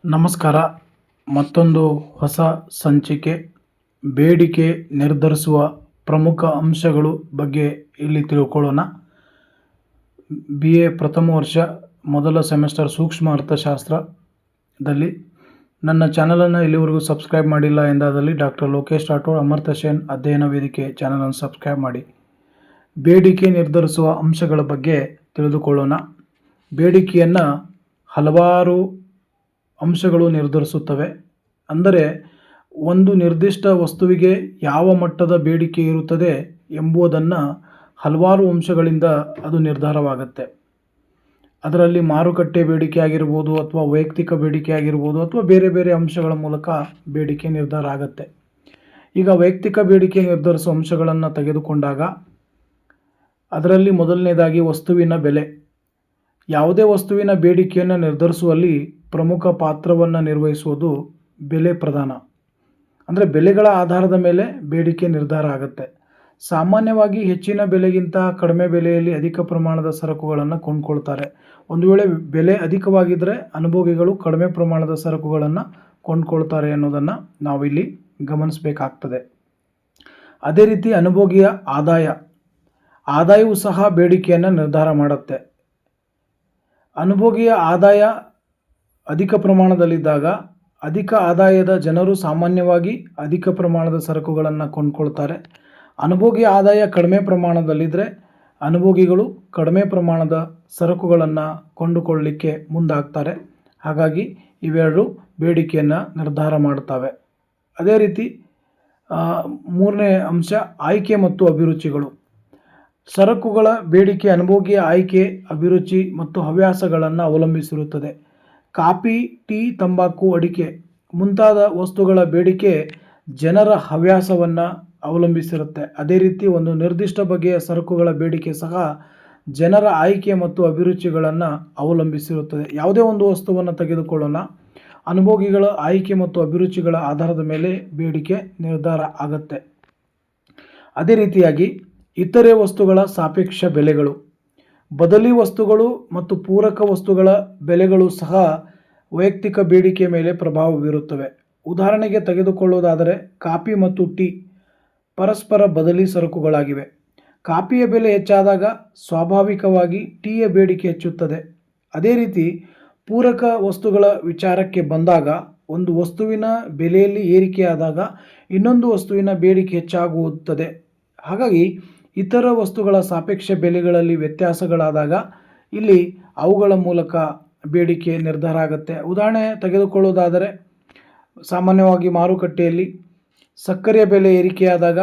ನಮಸ್ಕಾರ. ಮತ್ತೊಂದು ಹೊಸ ಸಂಚಿಕೆ ಬೇಡಿಕೆ ನಿರ್ಧರಿಸುವ ಪ್ರಮುಖ ಅಂಶಗಳು ಬಗ್ಗೆ ಇಲ್ಲಿ ತಿಳ್ಕೊಳ್ಳೋಣ. BA ಪ್ರಥಮ ವರ್ಷ ಮೊದಲ ಸೆಮಿಸ್ಟರ್ ಸೂಕ್ಷ್ಮ ಅರ್ಥಶಾಸ್ತ್ರದಲ್ಲಿ ನನ್ನ ಚಾನಲನ್ನು ಇಲ್ಲಿವರೆಗೂ ಸಬ್ಸ್ಕ್ರೈಬ್ ಮಾಡಿಲ್ಲ ಎಂದಾದಲ್ಲಿ ಡಾಕ್ಟರ್ ಲೋಕೇಶ್ ರಾಠೋಡ್ ಅಮರ್ತ್ಯ ಸೇನ್ ಅಧ್ಯಯನ ವೇದಿಕೆ ಚಾನಲನ್ನು ಸಬ್ಸ್ಕ್ರೈಬ್ ಮಾಡಿ. ಬೇಡಿಕೆ ನಿರ್ಧರಿಸುವ ಅಂಶಗಳ ಬಗ್ಗೆ ತಿಳಿದುಕೊಳ್ಳೋಣ. ಬೇಡಿಕೆಯನ್ನು ಹಲವಾರು ಅಂಶಗಳು ನಿರ್ಧರಿಸುತ್ತವೆ. ಅಂದರೆ ಒಂದು ನಿರ್ದಿಷ್ಟ ವಸ್ತುವಿಗೆ ಯಾವ ಮಟ್ಟದ ಬೇಡಿಕೆ ಇರುತ್ತದೆ ಎಂಬುದನ್ನು ಹಲವಾರು ಅಂಶಗಳಿಂದ ಅದು ನಿರ್ಧಾರವಾಗುತ್ತೆ. ಅದರಲ್ಲಿ ಮಾರುಕಟ್ಟೆ ಬೇಡಿಕೆ ಆಗಿರ್ಬೋದು, ಅಥವಾ ವೈಯಕ್ತಿಕ ಬೇಡಿಕೆ ಆಗಿರ್ಬೋದು, ಅಥವಾ ಬೇರೆ ಬೇರೆ ಅಂಶಗಳ ಮೂಲಕ ಬೇಡಿಕೆ ನಿರ್ಧಾರ ಆಗುತ್ತೆ. ಈಗ ವೈಯಕ್ತಿಕ ಬೇಡಿಕೆ ನಿರ್ಧರಿಸುವ ಅಂಶಗಳನ್ನು ತೆಗೆದುಕೊಂಡಾಗ ಅದರಲ್ಲಿ ಮೊದಲನೇದಾಗಿ ವಸ್ತುವಿನ ಬೆಲೆ. ಯಾವುದೇ ವಸ್ತುವಿನ ಬೇಡಿಕೆಯನ್ನು ನಿರ್ಧರಿಸುವಲ್ಲಿ ಪ್ರಮುಖ ಪಾತ್ರವನ್ನು ನಿರ್ವಹಿಸುವುದು ಬೆಲೆ ಪ್ರಧಾನ. ಅಂದರೆ ಬೆಲೆಗಳ ಆಧಾರದ ಮೇಲೆ ಬೇಡಿಕೆ ನಿರ್ಧಾರ ಆಗುತ್ತೆ. ಸಾಮಾನ್ಯವಾಗಿ ಹೆಚ್ಚಿನ ಬೆಲೆಗಿಂತ ಕಡಿಮೆ ಬೆಲೆಯಲ್ಲಿ ಅಧಿಕ ಪ್ರಮಾಣದ ಸರಕುಗಳನ್ನು ಕೊಂಡ್ಕೊಳ್ತಾರೆ. ಒಂದು ವೇಳೆ ಬೆಲೆ ಅಧಿಕವಾಗಿದ್ದರೆ ಅನುಭೋಗಿಗಳು ಕಡಿಮೆ ಪ್ರಮಾಣದ ಸರಕುಗಳನ್ನು ಕೊಂಡ್ಕೊಳ್ತಾರೆ ಅನ್ನೋದನ್ನು ನಾವಿಲ್ಲಿ ಗಮನಿಸಬೇಕಾಗ್ತದೆ. ಅದೇ ರೀತಿ ಅನುಭೋಗಿಯ ಆದಾಯವು ಸಹ ಬೇಡಿಕೆಯನ್ನು ನಿರ್ಧಾರ ಮಾಡುತ್ತೆ. ಅನುಭೋಗಿಯ ಆದಾಯ ಅಧಿಕ ಪ್ರಮಾಣದಲ್ಲಿದ್ದಾಗ ಅಧಿಕ ಆದಾಯದ ಜನರು ಸಾಮಾನ್ಯವಾಗಿ ಅಧಿಕ ಪ್ರಮಾಣದ ಸರಕುಗಳನ್ನು ಕೊಂಡ್ಕೊಳ್ತಾರೆ. ಅನುಭೋಗಿಯ ಆದಾಯ ಕಡಿಮೆ ಪ್ರಮಾಣದಲ್ಲಿದ್ದರೆ ಅನುಭೋಗಿಗಳು ಕಡಿಮೆ ಪ್ರಮಾಣದ ಸರಕುಗಳನ್ನು ಕೊಂಡುಕೊಳ್ಳಲಿಕ್ಕೆ ಮುಂದಾಗ್ತಾರೆ. ಹಾಗಾಗಿ ಇವೆರಡು ಬೇಡಿಕೆಯನ್ನು ನಿರ್ಧಾರ ಮಾಡ್ತವೆ. ಅದೇ ರೀತಿ ಮೂರನೇ ಅಂಶ ಆಯ್ಕೆ ಮತ್ತು ಅಭಿರುಚಿಗಳು. ಸರಕುಗಳ ಬೇಡಿಕೆ ಅನುಭೋಗಿಯ ಆಯ್ಕೆ, ಅಭಿರುಚಿ ಮತ್ತು ಹವ್ಯಾಸಗಳನ್ನು ಅವಲಂಬಿಸಿರುತ್ತದೆ. ಕಾಫಿ, ಟೀ, ತಂಬಾಕು, ಅಡಿಕೆ ಮುಂತಾದ ವಸ್ತುಗಳ ಬೇಡಿಕೆ ಜನರ ಹವ್ಯಾಸವನ್ನು ಅವಲಂಬಿಸಿರುತ್ತೆ. ಅದೇ ರೀತಿ ಒಂದು ನಿರ್ದಿಷ್ಟ ಬಗೆಯ ಸರಕುಗಳ ಬೇಡಿಕೆ ಸಹ ಜನರ ಆಯ್ಕೆ ಮತ್ತು ಅಭಿರುಚಿಗಳನ್ನು ಅವಲಂಬಿಸಿರುತ್ತದೆ. ಯಾವುದೇ ಒಂದು ವಸ್ತುವನ್ನು ತೆಗೆದುಕೊಳ್ಳೋಣ, ಅನುಭೋಗಿಗಳ ಆಯ್ಕೆ ಮತ್ತು ಅಭಿರುಚಿಗಳ ಆಧಾರದ ಮೇಲೆ ಬೇಡಿಕೆ ನಿರ್ಧಾರ ಆಗುತ್ತೆ. ಅದೇ ರೀತಿಯಾಗಿ ಇತರೆ ವಸ್ತುಗಳ ಸಾಪೇಕ್ಷ ಬೆಲೆಗಳು. ಬದಲಿ ವಸ್ತುಗಳು ಮತ್ತು ಪೂರಕ ವಸ್ತುಗಳ ಬೆಲೆಗಳು ಸಹ ವೈಯಕ್ತಿಕ ಬೇಡಿಕೆ ಮೇಲೆ ಪ್ರಭಾವ ಬೀರುತ್ತವೆ. ಉದಾಹರಣೆಗೆ ತೆಗೆದುಕೊಳ್ಳುವುದಾದರೆ ಕಾಫಿ ಮತ್ತು ಟೀ ಪರಸ್ಪರ ಬದಲಿ ಸರಕುಗಳಾಗಿವೆ. ಕಾಫಿಯ ಬೆಲೆ ಹೆಚ್ಚಾದಾಗ ಸ್ವಾಭಾವಿಕವಾಗಿ ಟೀಯ ಬೇಡಿಕೆ ಹೆಚ್ಚುತ್ತದೆ. ಅದೇ ರೀತಿ ಪೂರಕ ವಸ್ತುಗಳ ವಿಚಾರಕ್ಕೆ ಬಂದಾಗ ಒಂದು ವಸ್ತುವಿನ ಬೆಲೆಯಲ್ಲಿ ಏರಿಕೆಯಾದಾಗ ಇನ್ನೊಂದು ವಸ್ತುವಿನ ಬೇಡಿಕೆ ಹೆಚ್ಚಾಗುತ್ತದೆ. ಹಾಗಾಗಿ ಇತರ ವಸ್ತುಗಳ ಸಾಪೇಕ್ಷ ಬೆಲೆಗಳಲ್ಲಿ ವ್ಯತ್ಯಾಸಗಳಾದಾಗ ಇಲ್ಲಿ ಅವುಗಳ ಮೂಲಕ ಬೇಡಿಕೆ ನಿರ್ಧಾರ ಆಗುತ್ತೆ. ಉದಾಹರಣೆ ತೆಗೆದುಕೊಳ್ಳುವುದಾದರೆ ಸಾಮಾನ್ಯವಾಗಿ ಮಾರುಕಟ್ಟೆಯಲ್ಲಿ ಸಕ್ಕರೆಯ ಬೆಲೆ ಏರಿಕೆಯಾದಾಗ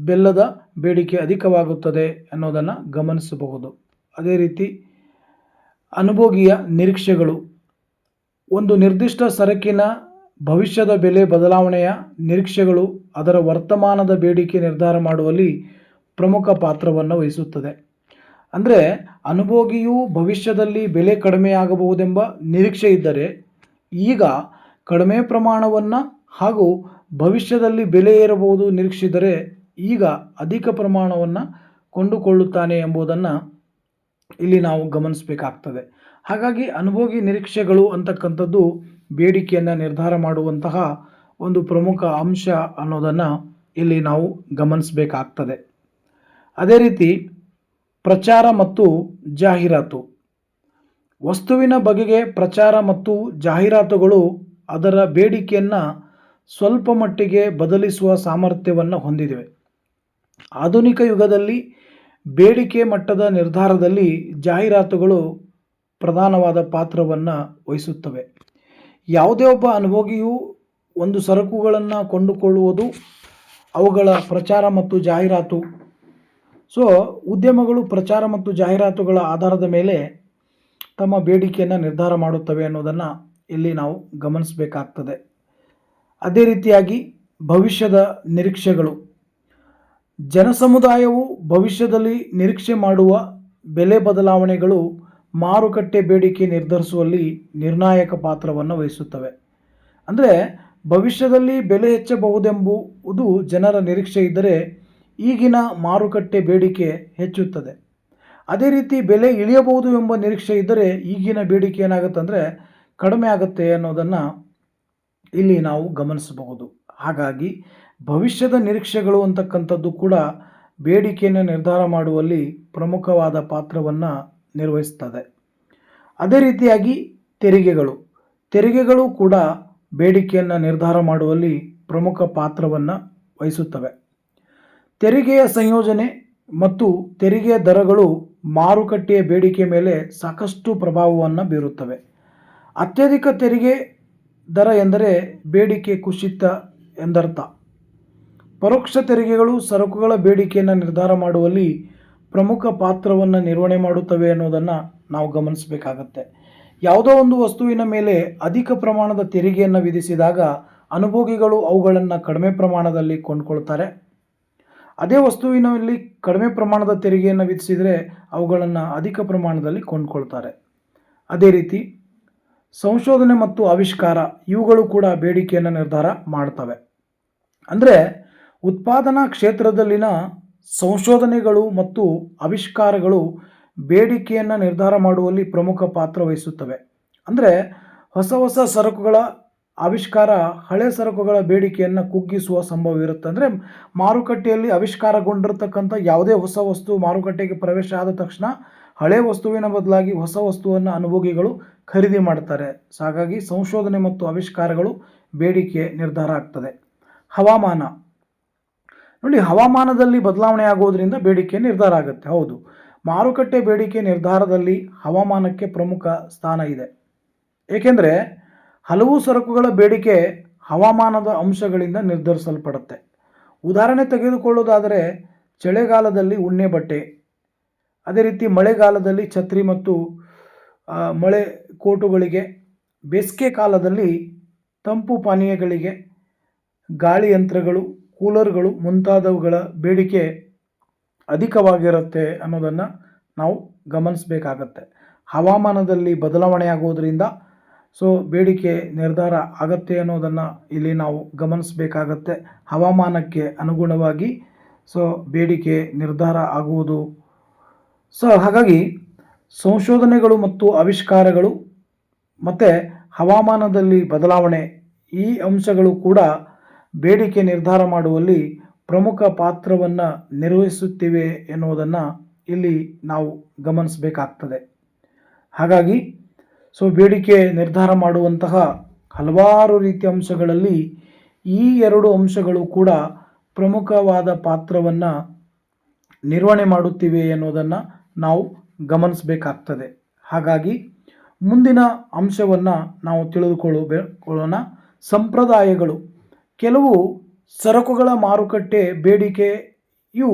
ಬೆಲ್ಲದ ಬೇಡಿಕೆ ಅಧಿಕವಾಗುತ್ತದೆ ಅನ್ನೋದನ್ನು ಗಮನಿಸಬಹುದು. ಅದೇ ರೀತಿ ಅನುಭೋಗಿಯ ನಿರೀಕ್ಷೆಗಳು. ಒಂದು ನಿರ್ದಿಷ್ಟ ಸರಕಿನ ಭವಿಷ್ಯದ ಬೆಲೆ ಬದಲಾವಣೆಯ ನಿರೀಕ್ಷೆಗಳು ಅದರ ವರ್ತಮಾನದ ಬೇಡಿಕೆ ನಿರ್ಧಾರ ಮಾಡುವಲ್ಲಿ ಪ್ರಮುಖ ಪಾತ್ರವನ್ನು ವಹಿಸುತ್ತದೆ. ಅಂದರೆ ಅನುಭೋಗಿಯು ಭವಿಷ್ಯದಲ್ಲಿ ಬೆಲೆ ಕಡಿಮೆಯಾಗಬಹುದೆಂಬ ನಿರೀಕ್ಷೆ ಇದ್ದರೆ ಈಗ ಕಡಿಮೆ ಪ್ರಮಾಣವನ್ನು ಹಾಗೂ ಭವಿಷ್ಯದಲ್ಲಿ ಬೆಲೆ ಏರಬಹುದು ನಿರೀಕ್ಷಿಸಿದರೆ ಈಗ ಅಧಿಕ ಪ್ರಮಾಣವನ್ನು ಕೊಂಡುಕೊಳ್ಳುತ್ತಾನೆ ಎಂಬುದನ್ನು ಇಲ್ಲಿ ನಾವು ಗಮನಿಸಬೇಕಾಗ್ತದೆ. ಹಾಗಾಗಿ ಅನುಭೋಗಿ ನಿರೀಕ್ಷೆಗಳು ಅಂತಕ್ಕಂಥದ್ದು ಬೇಡಿಕೆಯನ್ನು ನಿರ್ಧಾರ ಮಾಡುವಂತಹ ಒಂದು ಪ್ರಮುಖ ಅಂಶ ಅನ್ನೋದನ್ನು ಇಲ್ಲಿ ನಾವು ಗಮನಿಸಬೇಕಾಗ್ತದೆ. ಅದೇ ರೀತಿ ಪ್ರಚಾರ ಮತ್ತು ಜಾಹೀರಾತು. ವಸ್ತುವಿನ ಬಗೆಗೆ ಪ್ರಚಾರ ಮತ್ತು ಜಾಹೀರಾತುಗಳು ಅದರ ಬೇಡಿಕೆಯನ್ನು ಸ್ವಲ್ಪ ಮಟ್ಟಿಗೆ ಬದಲಿಸುವ ಸಾಮರ್ಥ್ಯವನ್ನು ಹೊಂದಿವೆ. ಆಧುನಿಕ ಯುಗದಲ್ಲಿ ಬೇಡಿಕೆ ಮಟ್ಟದ ನಿರ್ಧಾರದಲ್ಲಿ ಜಾಹೀರಾತುಗಳು ಪ್ರಧಾನವಾದ ಪಾತ್ರವನ್ನು ವಹಿಸುತ್ತವೆ. ಯಾವುದೇ ಒಬ್ಬ ಅನುಭೋಗಿಯು ಒಂದು ಸರಕುಗಳನ್ನು ಕೊಂಡುಕೊಳ್ಳುವುದು ಅವುಗಳ ಪ್ರಚಾರ ಮತ್ತು ಜಾಹೀರಾತು. ಉದ್ಯಮಗಳು ಪ್ರಚಾರ ಮತ್ತು ಜಾಹೀರಾತುಗಳ ಆಧಾರದ ಮೇಲೆ ತಮ್ಮ ಬೇಡಿಕೆಯನ್ನು ನಿರ್ಧಾರ ಮಾಡುತ್ತವೆ ಅನ್ನೋದನ್ನು ಇಲ್ಲಿ ನಾವು ಗಮನಿಸಬೇಕಾಗ್ತದೆ. ಅದೇ ರೀತಿಯಾಗಿ ಭವಿಷ್ಯದ ನಿರೀಕ್ಷೆಗಳು. ಜನಸಮುದಾಯವು ಭವಿಷ್ಯದಲ್ಲಿ ನಿರೀಕ್ಷೆ ಮಾಡುವ ಬೆಲೆ ಬದಲಾವಣೆಗಳು ಮಾರುಕಟ್ಟೆ ಬೇಡಿಕೆ ನಿರ್ಧರಿಸುವಲ್ಲಿ ನಿರ್ಣಾಯಕ ಪಾತ್ರವನ್ನು ವಹಿಸುತ್ತವೆ. ಅಂದರೆ ಭವಿಷ್ಯದಲ್ಲಿ ಬೆಲೆ ಹೆಚ್ಚಬಹುದೆಂಬುದು ಜನರ ನಿರೀಕ್ಷೆ ಇದ್ದರೆ ಈಗಿನ ಮಾರುಕಟ್ಟೆ ಬೇಡಿಕೆ ಹೆಚ್ಚುತ್ತದೆ. ಅದೇ ರೀತಿ ಬೆಲೆ ಇಳಿಯಬಹುದು ಎಂಬ ನಿರೀಕ್ಷೆ ಇದ್ದರೆ ಈಗಿನ ಬೇಡಿಕೆ ಏನಾಗುತ್ತೆ ಅಂದರೆ ಕಡಿಮೆ ಆಗುತ್ತೆ ಅನ್ನೋದನ್ನು ಇಲ್ಲಿ ನಾವು ಗಮನಿಸಬಹುದು. ಹಾಗಾಗಿ ಭವಿಷ್ಯದ ನಿರೀಕ್ಷೆಗಳು ಅಂತಕ್ಕಂಥದ್ದು ಕೂಡ ಬೇಡಿಕೆಯನ್ನು ನಿರ್ಧಾರ ಮಾಡುವಲ್ಲಿ ಪ್ರಮುಖವಾದ ಪಾತ್ರವನ್ನು ನಿರ್ವಹಿಸ್ತದೆ. ಅದೇ ರೀತಿಯಾಗಿ ತೆರಿಗೆಗಳು ಕೂಡ ಬೇಡಿಕೆಯನ್ನು ನಿರ್ಧಾರ ಮಾಡುವಲ್ಲಿ ಪ್ರಮುಖ ಪಾತ್ರವನ್ನು ವಹಿಸುತ್ತವೆ. ತೆರಿಗೆಯ ಸಂಯೋಜನೆ ಮತ್ತು ತೆರಿಗೆಯ ದರಗಳು ಮಾರುಕಟ್ಟೆಯ ಬೇಡಿಕೆ ಮೇಲೆ ಸಾಕಷ್ಟು ಪ್ರಭಾವವನ್ನು ಬೀರುತ್ತವೆ. ಅತ್ಯಧಿಕ ತೆರಿಗೆ ದರ ಎಂದರೆ ಬೇಡಿಕೆ ಕುಸಿತ ಎಂದರ್ಥ. ಪರೋಕ್ಷ ತೆರಿಗೆಗಳು ಸರಕುಗಳ ಬೇಡಿಕೆಯನ್ನು ನಿರ್ಧಾರ ಮಾಡುವಲ್ಲಿ ಪ್ರಮುಖ ಪಾತ್ರವನ್ನು ನಿರ್ವಹಣೆ ಮಾಡುತ್ತವೆ ಅನ್ನೋದನ್ನು ನಾವು ಗಮನಿಸಬೇಕಾಗತ್ತೆ. ಯಾವುದೋ ಒಂದು ವಸ್ತುವಿನ ಮೇಲೆ ಅಧಿಕ ಪ್ರಮಾಣದ ತೆರಿಗೆಯನ್ನು ವಿಧಿಸಿದಾಗ ಅನುಭೋಗಿಗಳು ಅವುಗಳನ್ನು ಕಡಿಮೆ ಪ್ರಮಾಣದಲ್ಲಿ ಕೊಂಡ್ಕೊಳ್ತಾರೆ. ಅದೇ ವಸ್ತುವಿನಲ್ಲಿ ಕಡಿಮೆ ಪ್ರಮಾಣದ ತೆರಿಗೆಯನ್ನು ವಿಧಿಸಿದರೆ ಅವುಗಳನ್ನು ಅಧಿಕ ಪ್ರಮಾಣದಲ್ಲಿ ಕೊಂಡ್ಕೊಳ್ತಾರೆ. ಅದೇ ರೀತಿ ಸಂಶೋಧನೆ ಮತ್ತು ಆವಿಷ್ಕಾರ ಇವುಗಳು ಕೂಡ ಬೇಡಿಕೆಯನ್ನು ನಿರ್ಧಾರ ಮಾಡ್ತವೆ. ಅಂದರೆ ಉತ್ಪಾದನಾ ಕ್ಷೇತ್ರದಲ್ಲಿನ ಸಂಶೋಧನೆಗಳು ಮತ್ತು ಆವಿಷ್ಕಾರಗಳು ಬೇಡಿಕೆಯನ್ನು ನಿರ್ಧಾರ ಮಾಡುವಲ್ಲಿ ಪ್ರಮುಖ ಪಾತ್ರ ವಹಿಸುತ್ತವೆ. ಅಂದರೆ ಹೊಸ ಸರಕುಗಳ ಆವಿಷ್ಕಾರ ಹಳೆ ಸರಕುಗಳ ಬೇಡಿಕೆಯನ್ನು ಕುಗ್ಗಿಸುವ ಸಂಭವ ಇರುತ್ತೆ. ಅಂದರೆ ಮಾರುಕಟ್ಟೆಯಲ್ಲಿ ಆವಿಷ್ಕಾರಗೊಂಡಿರ್ತಕ್ಕಂಥ ಯಾವುದೇ ಹೊಸ ವಸ್ತು ಮಾರುಕಟ್ಟೆಗೆ ಪ್ರವೇಶ ಆದ ತಕ್ಷಣ ಹಳೆ ವಸ್ತುವಿನ ಬದಲಾಗಿ ಹೊಸ ವಸ್ತುವನ್ನು ಅನುಭೋಗಿಗಳು ಖರೀದಿ ಮಾಡ್ತಾರೆ. ಹಾಗಾಗಿ ಸಂಶೋಧನೆ ಮತ್ತು ಆವಿಷ್ಕಾರಗಳು ಬೇಡಿಕೆ ನಿರ್ಧಾರ ಆಗ್ತದೆ. ಹವಾಮಾನ ನೋಡಿ, ಹವಾಮಾನದಲ್ಲಿ ಬದಲಾವಣೆ ಆಗೋದ್ರಿಂದ ಬೇಡಿಕೆ ನಿರ್ಧಾರ ಆಗುತ್ತೆ. ಹೌದು, ಮಾರುಕಟ್ಟೆ ಬೇಡಿಕೆ ನಿರ್ಧಾರದಲ್ಲಿ ಹವಾಮಾನಕ್ಕೆ ಪ್ರಮುಖ ಸ್ಥಾನ ಇದೆ. ಏಕೆಂದರೆ ಹಲವು ಸರಕುಗಳ ಬೇಡಿಕೆ ಹವಾಮಾನದ ಅಂಶಗಳಿಂದ ನಿರ್ಧರಿಸಲ್ಪಡುತ್ತೆ. ಉದಾಹರಣೆ ತೆಗೆದುಕೊಳ್ಳೋದಾದರೆ ಚಳಿಗಾಲದಲ್ಲಿ ಉಣ್ಣೆ ಬಟ್ಟೆ, ಅದೇ ರೀತಿ ಮಳೆಗಾಲದಲ್ಲಿ ಛತ್ರಿ ಮತ್ತು ಮಳೆ ಕೋಟುಗಳಿಗೆ, ಬೇಸಿಗೆ ಕಾಲದಲ್ಲಿ ತಂಪು ಪಾನೀಯಗಳಿಗೆ, ಗಾಳಿ ಯಂತ್ರಗಳು, ಕೂಲರ್ಗಳು ಮುಂತಾದವುಗಳ ಬೇಡಿಕೆ ಅಧಿಕವಾಗಿರುತ್ತೆ ಅನ್ನೋದನ್ನು ನಾವು ಗಮನಿಸಬೇಕಾಗತ್ತೆ. ಹವಾಮಾನದಲ್ಲಿ ಬದಲಾವಣೆ ಆಗೋದರಿಂದ ಬೇಡಿಕೆ ನಿರ್ಧಾರ ಆಗತ್ತೆ ಅನ್ನೋದನ್ನು ಇಲ್ಲಿ ನಾವು ಗಮನಿಸಬೇಕಾಗತ್ತೆ. ಹವಾಮಾನಕ್ಕೆ ಅನುಗುಣವಾಗಿ ಬೇಡಿಕೆ ನಿರ್ಧಾರ ಆಗುವುದು. ಹಾಗಾಗಿ ಸಂಶೋಧನೆಗಳು ಮತ್ತು ಆವಿಷ್ಕಾರಗಳು ಮತ್ತು ಹವಾಮಾನದಲ್ಲಿ ಬದಲಾವಣೆ ಈ ಅಂಶಗಳು ಕೂಡ ಬೇಡಿಕೆ ನಿರ್ಧಾರ ಮಾಡುವಲ್ಲಿ ಪ್ರಮುಖ ಪಾತ್ರವನ್ನು ನಿರ್ವಹಿಸುತ್ತಿವೆ ಎನ್ನುವುದನ್ನು ಇಲ್ಲಿ ನಾವು ಗಮನಿಸಬೇಕಾಗ್ತದೆ. ಹಾಗಾಗಿ ಬೇಡಿಕೆ ನಿರ್ಧಾರ ಮಾಡುವಂತಹ ಹಲವಾರು ರೀತಿಯ ಅಂಶಗಳಲ್ಲಿ ಈ ಎರಡು ಅಂಶಗಳು ಕೂಡ ಪ್ರಮುಖವಾದ ಪಾತ್ರವನ್ನು ನಿರ್ವಹಣೆ ಮಾಡುತ್ತಿವೆ ಎನ್ನುವುದನ್ನು ನಾವು ಗಮನಿಸಬೇಕಾಗ್ತದೆ. ಹಾಗಾಗಿ ಮುಂದಿನ ಅಂಶವನ್ನು ನಾವು ತಿಳಿದುಕೊಳ್ಳೋಣ. ಸಂಪ್ರದಾಯಗಳು. ಕೆಲವು ಸರಕುಗಳ ಮಾರುಕಟ್ಟೆ ಬೇಡಿಕೆಯು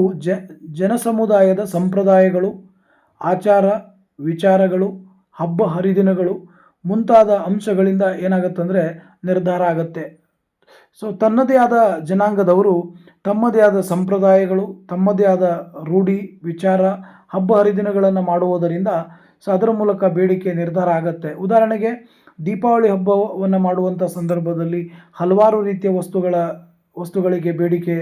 ಜನಸಮುದಾಯದ ಸಂಪ್ರದಾಯಗಳು, ಆಚಾರ ವಿಚಾರಗಳು, ಹಬ್ಬ ಹರಿದಿನಗಳು ಮುಂತಾದ ಅಂಶಗಳಿಂದ ಏನಾಗುತ್ತಂದರೆ ನಿರ್ಧಾರ ಆಗುತ್ತೆ. ತನ್ನದೇ ಆದ ಜನಾಂಗದವರು ತಮ್ಮದೇ ಆದ ಸಂಪ್ರದಾಯಗಳು, ತಮ್ಮದೇ ಆದ ರೂಢಿ ವಿಚಾರ, ಹಬ್ಬ ಹರಿದಿನಗಳನ್ನು ಮಾಡುವುದರಿಂದ ಅದರ ಮೂಲಕ ಬೇಡಿಕೆ ನಿರ್ಧಾರ ಆಗುತ್ತೆ. ಉದಾಹರಣೆಗೆ ದೀಪಾವಳಿ ಹಬ್ಬವನ್ನು ಮಾಡುವಂಥ ಸಂದರ್ಭದಲ್ಲಿ ಹಲವಾರು ರೀತಿಯ ವಸ್ತುಗಳಿಗೆ ಬೇಡಿಕೆ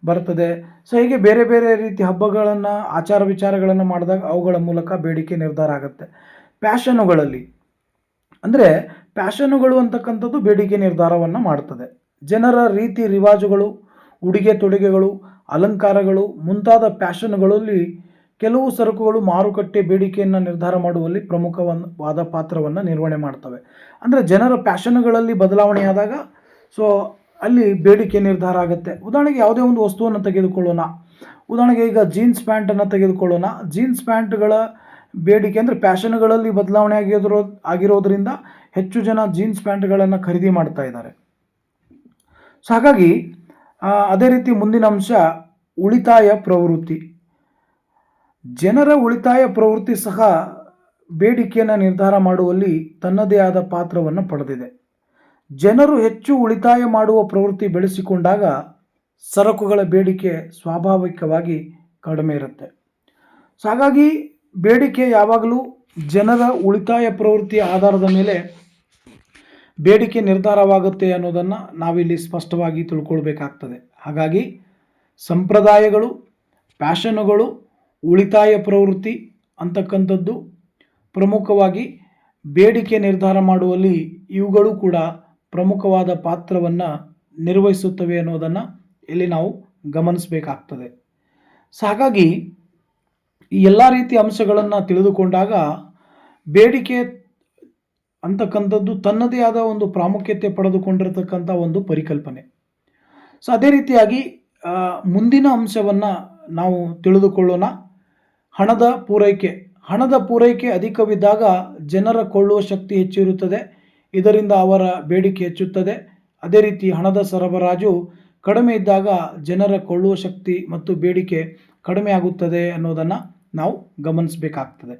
ಬರ್ತದೆ. ಹೀಗೆ ಬೇರೆ ಬೇರೆ ರೀತಿಯ ಹಬ್ಬಗಳನ್ನು, ಆಚಾರ ವಿಚಾರಗಳನ್ನು ಮಾಡಿದಾಗ ಅವುಗಳ ಮೂಲಕ ಬೇಡಿಕೆ ನಿರ್ಧಾರ ಆಗುತ್ತೆ. ಫ್ಯಾಷನುಗಳಲ್ಲಿ ಅಂದರೆ ಫ್ಯಾಷನುಗಳು ಅಂತಕ್ಕಂಥದ್ದು ಬೇಡಿಕೆ ನಿರ್ಧಾರವನ್ನು ಮಾಡ್ತದೆ. ಜನರ ರೀತಿ ರಿವಾಜುಗಳು, ಉಡುಗೆ ತೊಡುಗೆಗಳು, ಅಲಂಕಾರಗಳು ಮುಂತಾದ ಫ್ಯಾಷನ್ಗಳಲ್ಲಿ ಕೆಲವು ಸರಕುಗಳು ಮಾರುಕಟ್ಟೆ ಬೇಡಿಕೆಯನ್ನು ನಿರ್ಧಾರ ಮಾಡುವಲ್ಲಿ ಪ್ರಮುಖವಾದ ಪಾತ್ರವನ್ನು ನಿರ್ವಹಣೆ ಮಾಡ್ತವೆ. ಅಂದರೆ ಜನರ ಫ್ಯಾಷನ್ಗಳಲ್ಲಿ ಬದಲಾವಣೆ ಆದಾಗ ಅಲ್ಲಿ ಬೇಡಿಕೆ ನಿರ್ಧಾರ ಆಗುತ್ತೆ. ಉದಾಹರಣೆಗೆ ಯಾವುದೇ ಒಂದು ವಸ್ತುವನ್ನು ತೆಗೆದುಕೊಳ್ಳೋಣ. ಉದಾಹರಣೆಗೆ ಈಗ ಜೀನ್ಸ್ ಪ್ಯಾಂಟನ್ನು ತೆಗೆದುಕೊಳ್ಳೋಣ. ಜೀನ್ಸ್ ಪ್ಯಾಂಟ್ಗಳ ಬೇಡಿಕೆ ಅಂದರೆ ಫ್ಯಾಷನ್ಗಳಲ್ಲಿ ಬದಲಾವಣೆ ಆಗಿರೋದ್ರಿಂದ ಹೆಚ್ಚು ಜನ ಜೀನ್ಸ್ ಪ್ಯಾಂಟ್ಗಳನ್ನು ಖರೀದಿ ಮಾಡ್ತಾ ಇದ್ದಾರೆ. ಹಾಗಾಗಿ ಅದೇ ರೀತಿ ಮುಂದಿನ ಅಂಶ ಉಳಿತಾಯ ಪ್ರವೃತ್ತಿ. ಜನರ ಉಳಿತಾಯ ಪ್ರವೃತ್ತಿ ಸಹ ಬೇಡಿಕೆಯನ್ನು ನಿರ್ಧಾರ ಮಾಡುವಲ್ಲಿ ತನ್ನದೇ ಆದ ಪಾತ್ರವನ್ನು ಪಡೆದಿದೆ. ಜನರು ಹೆಚ್ಚು ಉಳಿತಾಯ ಮಾಡುವ ಪ್ರವೃತ್ತಿ ಬೆಳೆಸಿಕೊಂಡಾಗ ಸರಕುಗಳ ಬೇಡಿಕೆ ಸ್ವಾಭಾವಿಕವಾಗಿ ಕಡಿಮೆ ಇರುತ್ತೆ. ಹಾಗಾಗಿ ಬೇಡಿಕೆ ಯಾವಾಗಲೂ ಜನರ ಉಳಿತಾಯ ಪ್ರವೃತ್ತಿಯ ಆಧಾರದ ಮೇಲೆ ಬೇಡಿಕೆ ನಿರ್ಧಾರವಾಗುತ್ತೆ ಅನ್ನೋದನ್ನು ನಾವಿಲ್ಲಿ ಸ್ಪಷ್ಟವಾಗಿ ತಿಳ್ಕೊಳ್ಬೇಕಾಗ್ತದೆ. ಹಾಗಾಗಿ ಸಂಪ್ರದಾಯಗಳು, ಫ್ಯಾಷನುಗಳು, ಉಳಿತಾಯ ಪ್ರವೃತ್ತಿ ಅಂತಕ್ಕಂಥದ್ದು ಪ್ರಮುಖವಾಗಿ ಬೇಡಿಕೆ ನಿರ್ಧಾರ ಮಾಡುವಲ್ಲಿ ಇವುಗಳು ಕೂಡ ಪ್ರಮುಖವಾದ ಪಾತ್ರವನ್ನು ನಿರ್ವಹಿಸುತ್ತವೆ ಅನ್ನೋದನ್ನು ಇಲ್ಲಿ ನಾವು ಗಮನಿಸಬೇಕಾಗ್ತದೆ. ಸೊ ಹಾಗಾಗಿ ಈ ಎಲ್ಲ ರೀತಿಯ ಅಂಶಗಳನ್ನು ತಿಳಿದುಕೊಂಡಾಗ ಬೇಡಿಕೆ ಅಂತಕ್ಕಂಥದ್ದು ತನ್ನದೇ ಆದ ಒಂದು ಪ್ರಾಮುಖ್ಯತೆ ಪಡೆದುಕೊಂಡಿರತಕ್ಕಂಥ ಒಂದು ಪರಿಕಲ್ಪನೆ. ಸೊ ಅದೇ ರೀತಿಯಾಗಿ ಮುಂದಿನ ಅಂಶವನ್ನು ನಾವು ತಿಳಿದುಕೊಳ್ಳೋಣ. ಹಣದ ಪೂರೈಕೆ ಅಧಿಕವಿದ್ದಾಗ ಜನರ ಕೊಳ್ಳುವ ಶಕ್ತಿ ಹೆಚ್ಚಿರುತ್ತದೆ, ಇದರಿಂದ ಅವರ ಬೇಡಿಕೆ ಹೆಚ್ಚುತ್ತದೆ. ಅದೇ ರೀತಿ ಹಣದ ಸರಬರಾಜು ಕಡಿಮೆ ಇದ್ದಾಗ ಜನರ ಕೊಳ್ಳುವ ಶಕ್ತಿ ಮತ್ತು ಬೇಡಿಕೆ ಕಡಿಮೆ ಆಗುತ್ತದೆ ಅನ್ನೋದನ್ನು ನಾವು ಗಮನಿಸಬೇಕಾಗ್ತದೆ.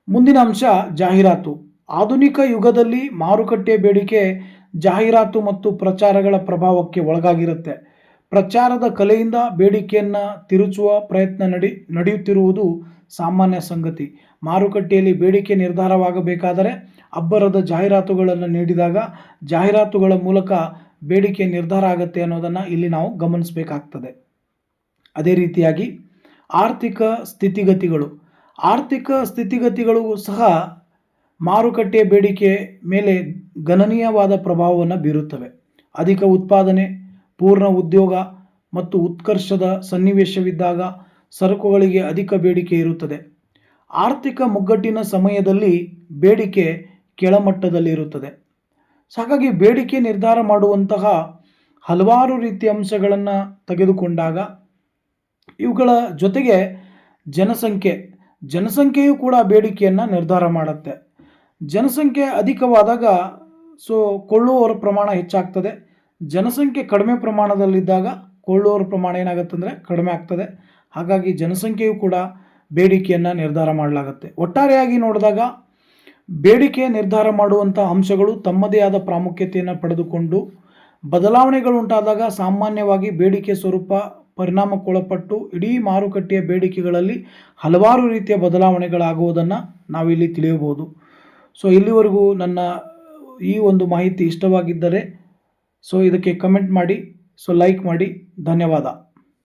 ಮುಂದಿನ ಅಂಶ ಜಾಹೀರಾತು. ಆಧುನಿಕ ಯುಗದಲ್ಲಿ ಮಾರುಕಟ್ಟೆ ಬೇಡಿಕೆ ಜಾಹೀರಾತು ಮತ್ತು ಪ್ರಚಾರಗಳ ಪ್ರಭಾವಕ್ಕೆ ಒಳಗಾಗಿರುತ್ತೆ. ಪ್ರಚಾರದ ಕಲೆಯಿಂದ ಬೇಡಿಕೆಯನ್ನು ತಿರುಚುವ ಪ್ರಯತ್ನ ನಡೆಯುತ್ತಿರುವುದು ಸಾಮಾನ್ಯ ಸಂಗತಿ. ಮಾರುಕಟ್ಟೆಯಲ್ಲಿ ಬೇಡಿಕೆ ನಿರ್ಧಾರವಾಗಬೇಕಾದರೆ ಅಬ್ಬರದ ಜಾಹೀರಾತುಗಳನ್ನು ನೀಡಿದಾಗ ಜಾಹೀರಾತುಗಳ ಮೂಲಕ ಬೇಡಿಕೆ ನಿರ್ಧಾರ ಆಗುತ್ತೆ ಅನ್ನೋದನ್ನು ಇಲ್ಲಿ ನಾವು ಗಮನಿಸಬೇಕಾಗ್ತದೆ. ಅದೇ ರೀತಿಯಾಗಿ ಆರ್ಥಿಕ ಸ್ಥಿತಿಗತಿಗಳು ಸಹ ಮಾರುಕಟ್ಟೆ ಬೇಡಿಕೆ ಮೇಲೆ ಗಣನೀಯವಾದ ಪ್ರಭಾವವನ್ನು ಬೀರುತ್ತವೆ. ಅಧಿಕ ಉತ್ಪಾದನೆ, ಪೂರ್ಣ ಉದ್ಯೋಗ ಮತ್ತು ಉತ್ಕರ್ಷದ ಸನ್ನಿವೇಶವಿದ್ದಾಗ ಸರಕುಗಳಿಗೆ ಅಧಿಕ ಬೇಡಿಕೆ ಇರುತ್ತದೆ. ಆರ್ಥಿಕ ಮುಗ್ಗಟ್ಟಿನ ಸಮಯದಲ್ಲಿ ಬೇಡಿಕೆ ಕೆಳಮಟ್ಟದಲ್ಲಿರುತ್ತದೆ. ಹಾಗಾಗಿ ಬೇಡಿಕೆ ನಿರ್ಧಾರ ಮಾಡುವಂತಹ ಹಲವಾರು ರೀತಿಯ ಅಂಶಗಳನ್ನು ತೆಗೆದುಕೊಂಡಾಗ ಇವುಗಳ ಜೊತೆಗೆ ಜನಸಂಖ್ಯೆಯು ಕೂಡ ಬೇಡಿಕೆಯನ್ನು ನಿರ್ಧಾರ ಮಾಡುತ್ತೆ. ಜನಸಂಖ್ಯೆ ಅಧಿಕವಾದಾಗ ಕೊಳ್ಳುವವರ ಪ್ರಮಾಣ ಹೆಚ್ಚಾಗ್ತದೆ. ಜನಸಂಖ್ಯೆ ಕಡಿಮೆ ಪ್ರಮಾಣದಲ್ಲಿದ್ದಾಗ ಕೊಳ್ಳುವವರ ಪ್ರಮಾಣ ಏನಾಗುತ್ತೆ ಅಂದರೆ ಕಡಿಮೆ ಆಗ್ತದೆ. ಹಾಗಾಗಿ ಜನಸಂಖ್ಯೆಯು ಕೂಡ ಬೇಡಿಕೆಯನ್ನು ನಿರ್ಧಾರ ಮಾಡಲಾಗುತ್ತೆ. ಒಟ್ಟಾರೆಯಾಗಿ ನೋಡಿದಾಗ ಬೇಡಿಕೆ ನಿರ್ಧಾರ ಮಾಡುವಂಥ ಅಂಶಗಳು ತಮ್ಮದೇ ಆದ ಪ್ರಾಮುಖ್ಯತೆಯನ್ನು ಪಡೆದುಕೊಂಡು ಬದಲಾವಣೆಗಳು ಉಂಟಾದಾಗ ಸಾಮಾನ್ಯವಾಗಿ ಬೇಡಿಕೆ ಸ್ವರೂಪ ಪರಿಣಾಮಕ್ಕೊಳಪಟ್ಟು ಇಡೀ ಮಾರುಕಟ್ಟೆಯ ಬೇಡಿಕೆಗಳಲ್ಲಿ ಹಲವಾರು ರೀತಿಯ ಬದಲಾವಣೆಗಳಾಗುವುದನ್ನು ನಾವಿಲ್ಲಿ ತಿಳಿಯಬಹುದು. ಸೊ ಇಲ್ಲಿವರೆಗೂ ನನ್ನ ಈ ಒಂದು ಮಾಹಿತಿ ಇಷ್ಟವಾಗಿದ್ದರೆ ಇದಕ್ಕೆ ಕಮೆಂಟ್ ಮಾಡಿ, ಲೈಕ್ ಮಾಡಿ. ಧನ್ಯವಾದ.